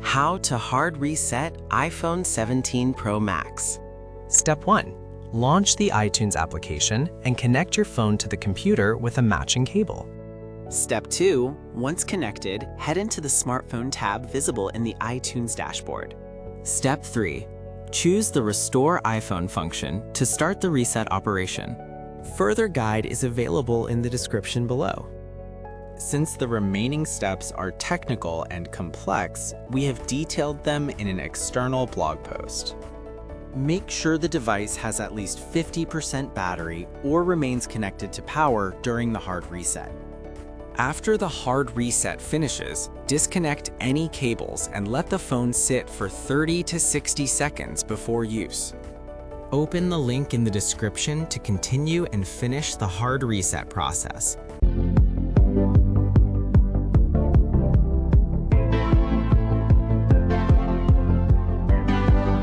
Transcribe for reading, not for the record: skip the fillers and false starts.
How to hard reset iPhone 17 Pro Max. Step 1. Launch the iTunes application and connect your phone to the computer with a matching cable. Step 2. Once connected, head into the smartphone tab visible in the iTunes dashboard. Step 3. Choose the Restore iPhone function to start the reset operation. Further guide is available in the description below. Since the remaining steps are technical and complex, we have detailed them in an external blog post. Make sure the device has at least 50% battery or remains connected to power during the hard reset. After the hard reset finishes, disconnect any cables and let the phone sit for 30 to 60 seconds before use. Open the link in the description to continue and finish the hard reset process.